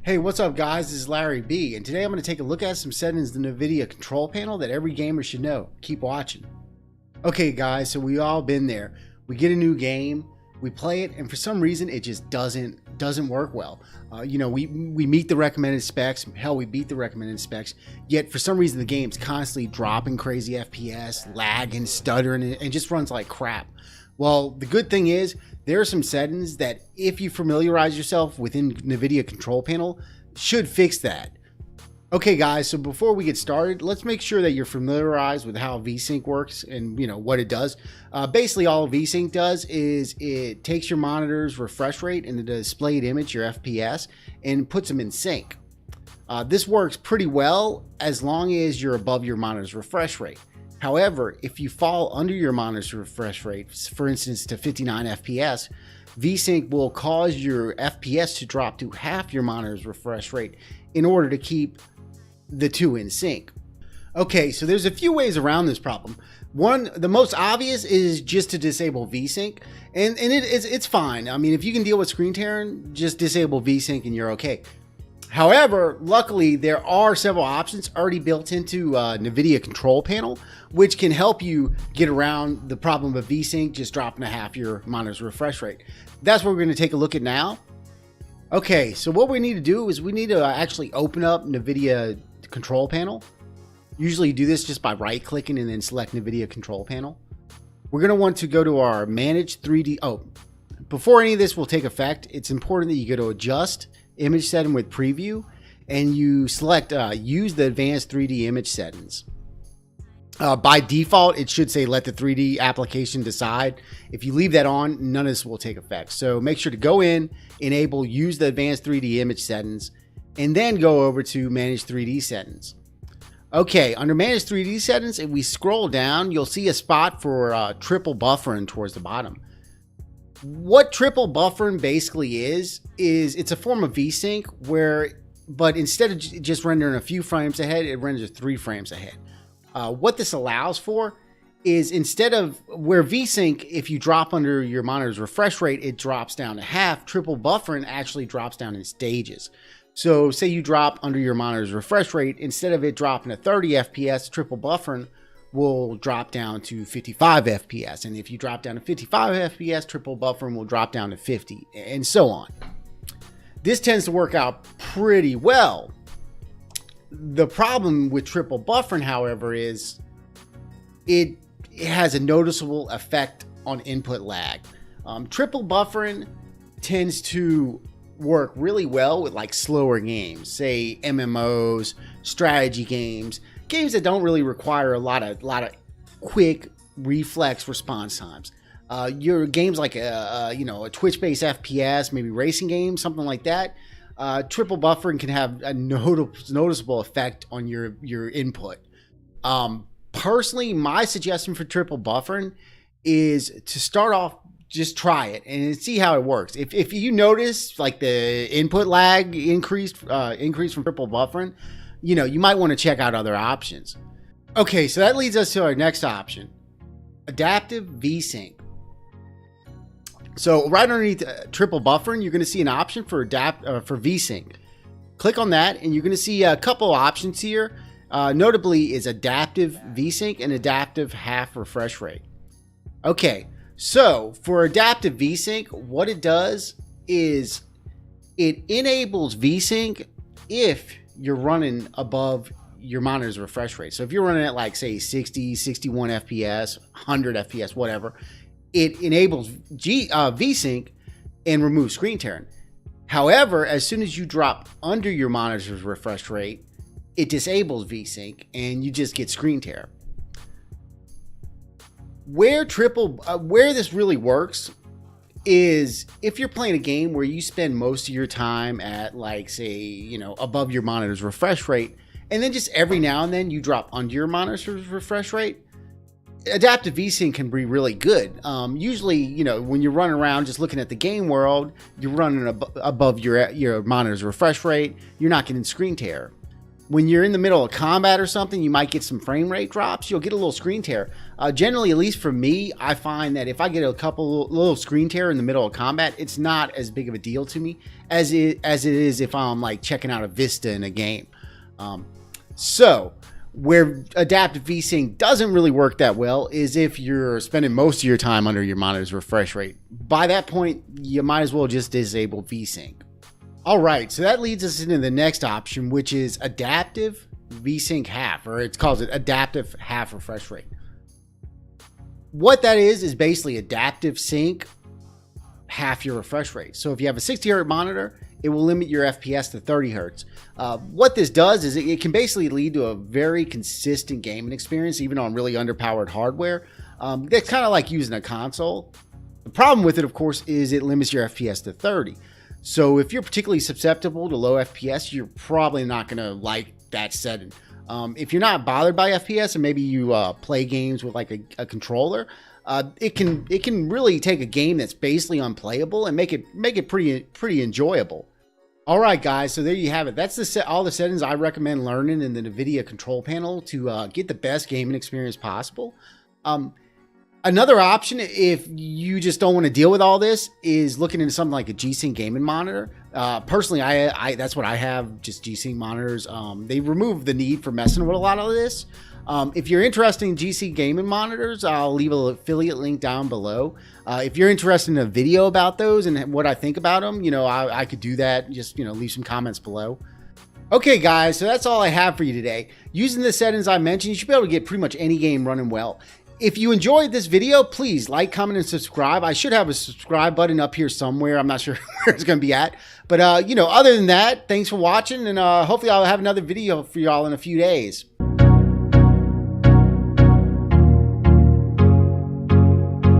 Hey, what's up guys? This is Larry B, and today I'm going to take a look at some settings in the Nvidia control panel that every gamer should know. Keep watching. Okay guys, so we all been there. We get a new game, we play it, and for some reason it just doesn't work well. We meet the recommended specs, hell we beat the recommended specs, yet for some reason the game's constantly dropping crazy FPS, lagging, stuttering, and just runs like crap. Well, the good thing is there are some settings that if you familiarize yourself within Nvidia control panel should fix that. Okay guys, so before we get started, let's make sure that you're familiarized with how Vsync works and what it does. Basically all Vsync does is it takes your monitor's refresh rate and the displayed image, your FPS, and puts them in sync. This works pretty well as long as you're above your monitor's refresh rate. However, if you fall under your monitor's refresh rate, for instance to 59 FPS, Vsync will cause your FPS to drop to half your monitor's refresh rate in order to keep the two in sync. Okay, so there's a few ways around this problem. One, the most obvious is just to disable Vsync, and it's fine. I mean, if you can deal with screen tearing, just disable Vsync and you're okay. However, luckily there are several options already built into Nvidia control panel, which can help you get around the problem of Vsync just dropping to half your monitor's refresh rate. That's what we're going to take a look at now. Okay, so what we need to do is we need to actually open up Nvidia control panel. Usually you do this just by right clicking and then select Nvidia control panel. We're going to want to go to our manage 3D. Oh, before any of this will take effect, it's important that you go to adjust, image setting with preview, and you select use the advanced 3D image settings. By default, it should say let the 3D application decide. If you leave that on, none of this will take effect. So make sure to go in, enable use the advanced 3D image settings, and then go over to manage 3D settings. Okay, under manage 3D settings, if we scroll down, you'll see a spot for triple buffering towards the bottom. What triple buffering basically is it's a form of Vsync but instead of just rendering a few frames ahead, it renders 3 frames ahead. What this allows for is instead of where Vsync, if you drop under your monitor's refresh rate, it drops down to half, triple buffering actually drops down in stages. So say you drop under your monitor's refresh rate, instead of it dropping to 30 FPS, triple buffering will drop down to 55 FPS. And if you drop down to 55 FPS, triple buffering will drop down to 50, and so on. This tends to work out pretty well. The problem with triple buffering, however, is it has a noticeable effect on input lag. Triple buffering tends to work really well with like slower games, say MMOs, strategy games that don't really require a lot of quick reflex response times. Your games like a Twitch-based FPS, maybe racing games, something like that. Triple buffering can have a noticeable effect on your input. Personally, my suggestion for triple buffering is to start off, just try it and see how it works. If you notice like the input lag increase from triple buffering, you might want to check out other options. Okay, so that leads us to our next option, adaptive Vsync. So right underneath triple buffering, you're going to see an option for Vsync. Click on that, and you're going to see a couple options here. Notably is adaptive Vsync and adaptive half refresh rate. Okay, so for adaptive Vsync, what it does is it enables Vsync if you're running above your monitor's refresh rate. So if you're running at like say 60, 61 FPS, 100 FPS, whatever, it enables Vsync and removes screen tearing. However, as soon as you drop under your monitor's refresh rate, it disables Vsync and you just get screen tear. Where this really works is if you're playing a game where you spend most of your time at like say above your monitor's refresh rate, and then just every now and then you drop under your monitor's refresh rate, adaptive Vsync can be really good. Usually, when you're running around just looking at the game world, you're running above your monitor's refresh rate, you're not getting screen tear. when you're in the middle of combat or something, you might get some frame rate drops. You'll get a little screen tear. Generally, at least for me, I find that if I get a couple little screen tear in the middle of combat, it's not as big of a deal to me as it is if I'm like checking out a vista in a game. So where adaptive Vsync doesn't really work that well is if you're spending most of your time under your monitor's refresh rate. By that point, you might as well just disable Vsync. All right, so that leads us into the next option, which is adaptive Vsync half, or it calls it adaptive half refresh rate. What that is basically adaptive sync half your refresh rate. So if you have a 60 Hz monitor, it will limit your FPS to 30 Hz. What this does is it can basically lead to a very consistent gaming experience, even on really underpowered hardware. That's kind of like using a console. The problem with it, of course, is it limits your FPS to 30. So if you're particularly susceptible to low FPS, you're probably not going to like that setting. If you're not bothered by FPS and maybe you play games with like a controller, it can really take a game that's basically unplayable and make it pretty enjoyable. All right, guys, so there you have it. That's all the settings I recommend learning in the Nvidia control panel to get the best gaming experience possible. Another option, if you just don't want to deal with all this, is looking into something like a G-Sync gaming monitor. Personally, I that's what I have, just G-Sync monitors. They remove the need for messing with a lot of this. If you're interested in G-Sync gaming monitors, I'll leave an affiliate link down below. If you're interested in a video about those and what I think about them, I could do that. Just, leave some comments below. Okay, guys, so that's all I have for you today. Using the settings I mentioned, you should be able to get pretty much any game running well. If you enjoyed this video, please like, comment, and subscribe. I should have a subscribe button up here somewhere. I'm not sure where it's going to be at. But, other than that, thanks for watching, and hopefully I'll have another video for y'all in a few days.